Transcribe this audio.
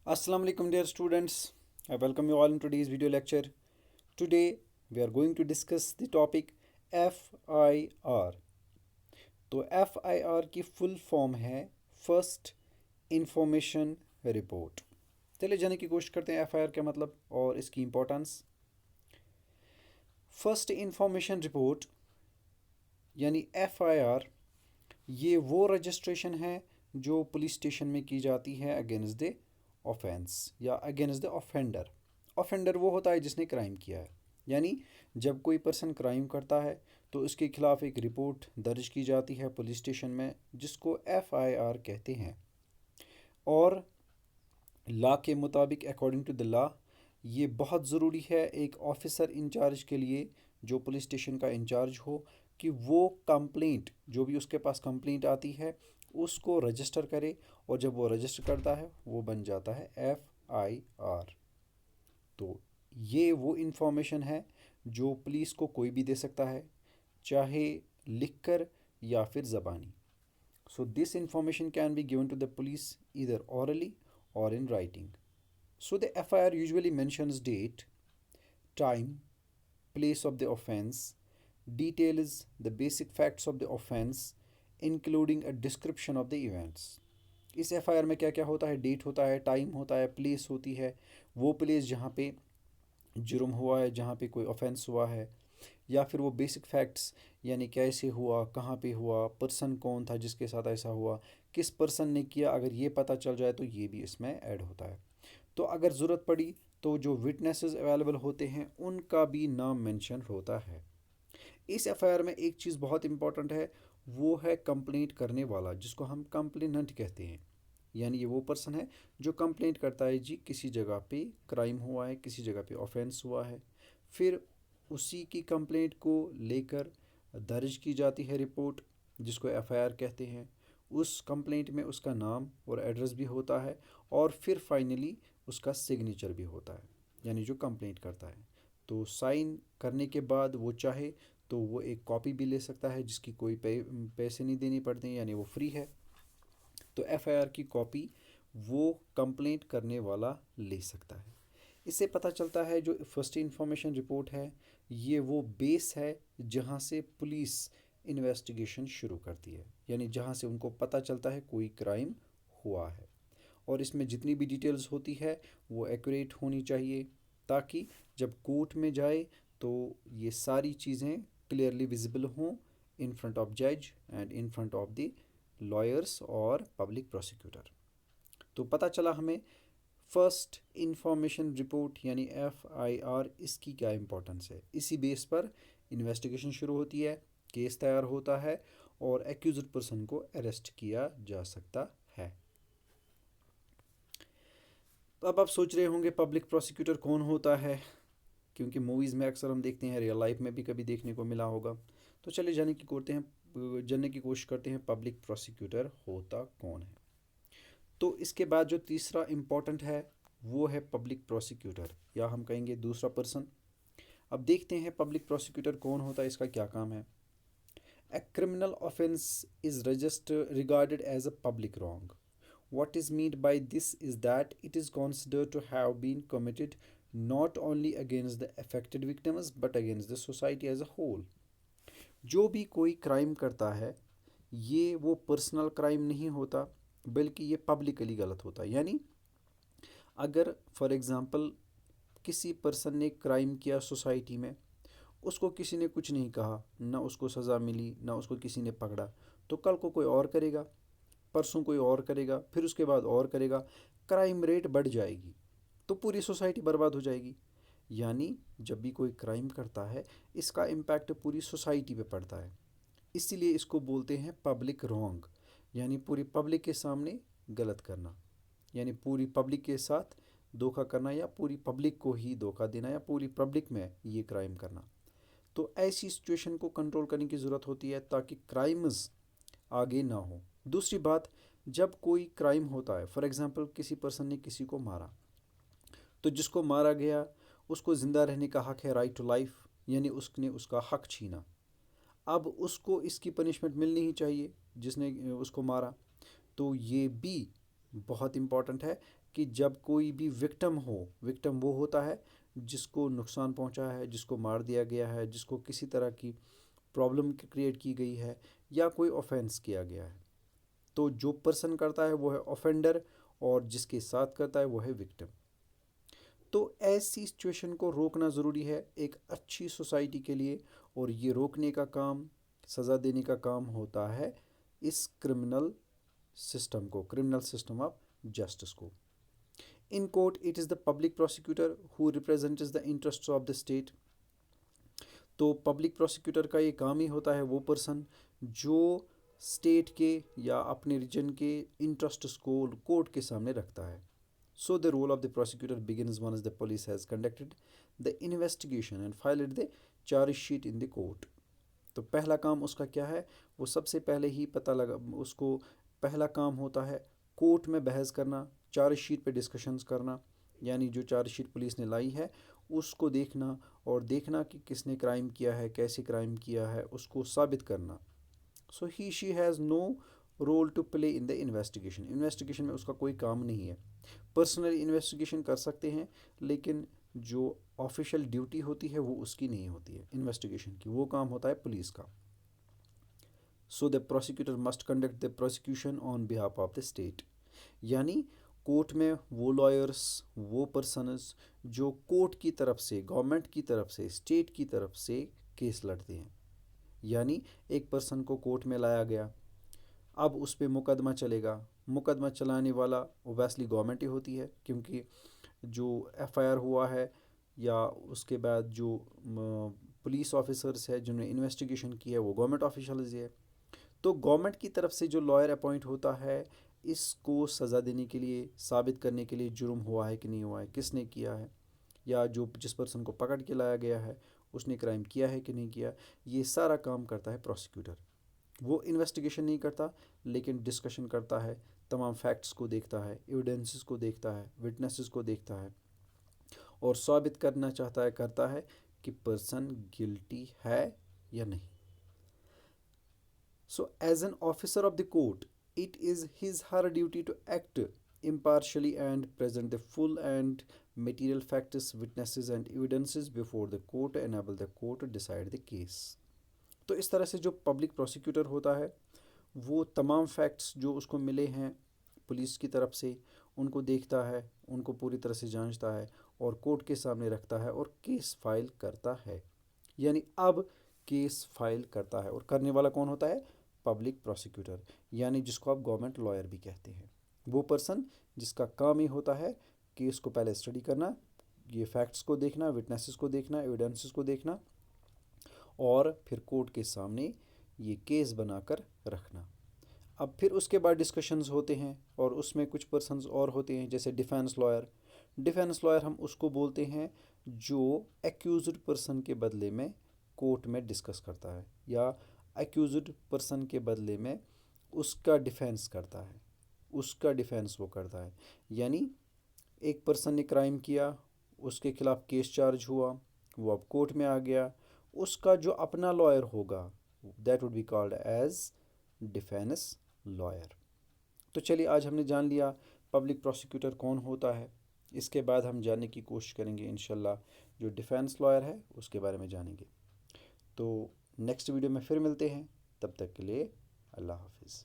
Assalamu alaikum dear students. I welcome you all in today's video lecture. Today we are going to discuss the topic FIR. तो FIR की full form है first information report. चलिए जाने की कोशिश करते हैं FIR क्या मतलब और इसकी इम्पोर्टेंस। फर्स्ट इंफॉर्मेशन रिपोर्ट यानी FIR ये वो रजिस्ट्रेशन है जो पुलिस स्टेशन में की जाती है अगेंस्ट द ऑफेंस या अगेंस्ट द ऑफेंडर। ऑफेंडर वो होता है जिसने क्राइम किया है, यानी जब कोई पर्सन क्राइम करता है तो उसके खिलाफ एक रिपोर्ट दर्ज की जाती है पुलिस स्टेशन में, जिसको FIR कहते हैं। और लॉ के मुताबिक अकॉर्डिंग टू द लॉ ये बहुत ज़रूरी है एक ऑफिसर इंचार्ज के लिए, जो पुलिस स्टेशन का इंचार्ज हो, कि वो कंप्लेंट जो भी उसके पास कंप्लेंट आती है उसको रजिस्टर करे, और जब वो रजिस्टर करता है वो बन जाता है FIR। तो ये वो इंफॉर्मेशन है जो पुलिस को कोई भी दे सकता है, चाहे लिखकर या फिर ज़बानी। So this information can be given to the police either orally or in writing. So the FIR usually mentions date, time, place of the offense, details the basic facts of the offense, including a description of the events. इस FIR में क्या क्या होता है? Date होता है, time होता है, प्लेस होती है, वो प्लेस जहाँ पे जुर्म हुआ है, जहाँ पे कोई ऑफेंस हुआ है, या फिर वो बेसिक फैक्ट्स यानी कैसे हुआ, कहाँ पे हुआ, पर्सन कौन था जिसके साथ ऐसा हुआ, किस पर्सन ने किया, अगर ये पता चल जाए तो ये भी इसमें ऐड होता है। तो अगर ज़रूरत पड़ी तो जो विटनेसेस अवेलेबल होते हैं उनका भी नाम मेंशन होता है। इस FIR में एक चीज़ बहुत इंपॉर्टेंट है, वो है कंप्लेंट करने वाला, जिसको हम कंप्लेनेंट कहते हैं। यानी ये वो पर्सन है जो कंप्लेंट करता है, जी किसी जगह पे क्राइम हुआ है, किसी जगह पे ऑफेंस हुआ है, फिर उसी की कंप्लेंट को लेकर दर्ज की जाती है रिपोर्ट, जिसको FIR कहते हैं। उस कंप्लेंट में उसका नाम और एड्रेस भी होता है, और फिर फाइनली उसका सिग्नेचर भी होता है, यानी जो कंप्लेंट करता है। तो साइन करने के बाद वो चाहे तो वो एक कॉपी भी ले सकता है, जिसकी कोई पैसे नहीं देने पड़ते हैं, यानी वो फ्री है। तो FIR की कॉपी वो कंप्लेंट करने वाला ले सकता है। इससे पता चलता है जो फर्स्ट इंफॉर्मेशन रिपोर्ट है ये वो बेस है जहाँ से पुलिस इन्वेस्टिगेशन शुरू करती है, यानी जहाँ से उनको पता चलता है कोई क्राइम हुआ है। और इसमें जितनी भी डिटेल्स होती है वो एक्यूरेट होनी चाहिए, ताकि जब कोर्ट में जाए तो ये सारी चीज़ें क्लियरली विजिबल हों इन फ्रंट ऑफ जज and in front of the lawyers और पब्लिक प्रोसिक्यूटर। तो पता चला हमें फर्स्ट इंफॉर्मेशन रिपोर्ट यानी FIR, इसकी क्या इंपॉर्टेंस है। इसी बेस पर इन्वेस्टिगेशन शुरू होती है, केस तैयार होता है और एक्यूज्ड पर्सन को अरेस्ट किया जा सकता है। तो अब आप सोच रहे होंगे पब्लिक प्रोसिक्यूटर कौन होता है, क्योंकि मूवीज़ में अक्सर हम देखते हैं, रियल लाइफ में भी कभी देखने को मिला होगा। तो चलिए जानने की कोशिश करते हैं पब्लिक प्रोसिक्यूटर होता कौन है। तो इसके बाद जो तीसरा इम्पॉर्टेंट है वो है पब्लिक प्रोसिक्यूटर, या हम कहेंगे दूसरा पर्सन। अब देखते हैं पब्लिक प्रोसिक्यूटर कौन होता है, इसका क्या काम है। A criminal offense is registered regarded as a public wrong. What is meant by this is that it is considered to have been committed not only against the affected victims but against the society as a whole. जो भी कोई crime करता है ये वो personal crime नहीं होता, बल्कि ये पब्लिकली गलत होता है। यानी अगर फॉर एग्ज़ाम्पल किसी पर्सन ने क्राइम किया सोसाइटी में, उसको किसी ने कुछ नहीं कहा, ना उसको सज़ा मिली, ना उसको किसी ने पकड़ा, तो कल को कोई और करेगा, परसों कोई और करेगा, फिर उसके बाद और करेगा, क्राइम रेट बढ़ जाएगी, तो पूरी सोसाइटी बर्बाद हो जाएगी। यानी जब भी कोई क्राइम करता है इसका इम्पैक्ट पूरी सोसाइटी पे पड़ता है, इसीलिए इसको बोलते हैं पब्लिक रॉन्ग, यानी पूरी पब्लिक के सामने गलत करना, यानी पूरी पब्लिक के साथ धोखा करना, या पूरी पब्लिक को ही धोखा देना, या पूरी पब्लिक में ये क्राइम करना। तो ऐसी सिचुएशन को कंट्रोल करने की ज़रूरत होती है ताकि क्राइम्स आगे ना हो। दूसरी बात, जब कोई क्राइम होता है, फॉर एग्ज़ाम्पल किसी पर्सन ने किसी को मारा, तो जिसको मारा गया उसको ज़िंदा रहने का हक है, राइट टू लाइफ, यानी उसने उसका हक छीना। अब उसको इसकी पनिशमेंट मिलनी ही चाहिए जिसने उसको मारा। तो ये भी बहुत इम्पॉर्टेंट है कि जब कोई भी विक्टिम हो, विक्टिम वो होता है जिसको नुकसान पहुंचा है, जिसको मार दिया गया है, जिसको किसी तरह की प्रॉब्लम क्रिएट की गई है या कोई ऑफेंस किया गया है। तो जो पर्सन करता है वो है ऑफेंडर और जिसके साथ करता है वो है विक्टिम। तो ऐसी सिचुएशन को रोकना ज़रूरी है एक अच्छी सोसाइटी के लिए, और ये रोकने का काम, सज़ा देने का काम होता है इस क्रिमिनल सिस्टम को, क्रिमिनल सिस्टम ऑफ जस्टिस को। In court it is the public prosecutor who represents the interests of the state. तो पब्लिक प्रोसिक्यूटर का ये काम ही होता है वो पर्सन जो स्टेट के या अपने रीजन के इंटरेस्ट्स को कोर्ट के सामने रखता है। So the role of the prosecutor begins once the police has conducted the investigation and filed the charge sheet in the court. तो पहला काम उसका क्या है, वो सबसे पहले ही पता लगा, उसको पहला काम होता है कोर्ट में बहस करना, चार्ज शीट पे डिस्कशंस करना, यानी जो चार्ज शीट पुलिस ने लाई है उसको देखना और देखना कि किसने क्राइम किया है, कैसे क्राइम किया है, उसको साबित करना। So he she has no role to play in the investigation. Investigation में उसका कोई काम नहीं है। पर्सनली इन्वेस्टिगेशन कर सकते हैं लेकिन जो ऑफिशियल ड्यूटी होती है वो उसकी नहीं होती है इन्वेस्टिगेशन की, वो काम होता है पुलिस का। So the prosecutor must conduct the prosecution on behalf of the state. यानी कोर्ट में वो लॉयर्स, वो पर्सनस जो कोर्ट की तरफ से, गवर्नमेंट की तरफ से, स्टेट की तरफ से केस लड़ते हैं। यानी एक पर्सन को कोर्ट में लाया गया, अब उस पर मुकदमा चलेगा, मुकदमा चलाने वाला ओबेसली गवर्नमेंट ही होती है क्योंकि जो एफआईआर हुआ है या उसके बाद जो पुलिस ऑफिसर्स है जिन्होंने इन्वेस्टिगेशन की है वो गवर्नमेंट ऑफिशियल्स ही है। तो गवर्नमेंट की तरफ से जो लॉयर अपॉइंट होता है इसको सज़ा देने के लिए, साबित करने के लिए जुर्म हुआ है कि नहीं हुआ है, किसने किया है, या जो जिस पर्सन को पकड़ के लाया गया है उसने क्राइम किया है कि नहीं किया, ये सारा काम करता है प्रोसिक्यूटर। वो इन्वेस्टिगेशन नहीं करता लेकिन डिस्कशन करता है, तमाम फैक्ट्स को देखता है, एविडेंसेस को देखता है, विटनेसेस को देखता है और साबित करना चाहता है, करता है कि पर्सन गिल्टी है या नहीं। So as an officer of the court it is his her duty to act impartially and present the full and material facts, witnesses and evidences before the court, enable the court to decide the case। तो इस तरह से जो public prosecutor होता है वो तमाम facts जो उसको मिले हैं पुलिस की तरफ से उनको देखता है, उनको पूरी तरह से जांचता है और कोर्ट के सामने रखता है और केस फाइल करता है। यानी अब केस फाइल करता है, और करने वाला कौन होता है, पब्लिक प्रोसिक्यूटर, यानी जिसको आप गवर्नमेंट लॉयर भी कहते हैं। वो पर्सन जिसका काम ही होता है केस को पहले स्टडी करना, ये फैक्ट्स को देखना, विटनेसेस को देखना, एविडेंसेस को देखना और फिर कोर्ट के सामने ये केस बनाकर रखना। अब फिर उसके बाद डिस्कशंस होते हैं और उसमें कुछ पर्सन्स और होते हैं जैसे डिफेंस लॉयर। डिफेंस लॉयर हम उसको बोलते हैं जो एक्यूज्ड पर्सन के बदले में कोर्ट में डिस्कस करता है या एक्यूज्ड पर्सन के बदले में उसका डिफेंस करता है, उसका डिफेंस वो करता है। यानी एक पर्सन ने क्राइम किया, उसके खिलाफ केस चार्ज हुआ, वो अब कोर्ट में आ गया, उसका जो अपना लॉयर होगा that would be called as defence lawyer. तो चलिए आज हमने जान लिया पब्लिक प्रोसिक्यूटर कौन होता है। इसके बाद हम जानने की कोशिश करेंगे इंशाल्लाह जो डिफेंस लॉयर है उसके बारे में जानेंगे। तो नेक्स्ट वीडियो में फिर मिलते हैं, तब तक के लिए अल्लाह हाफिज़।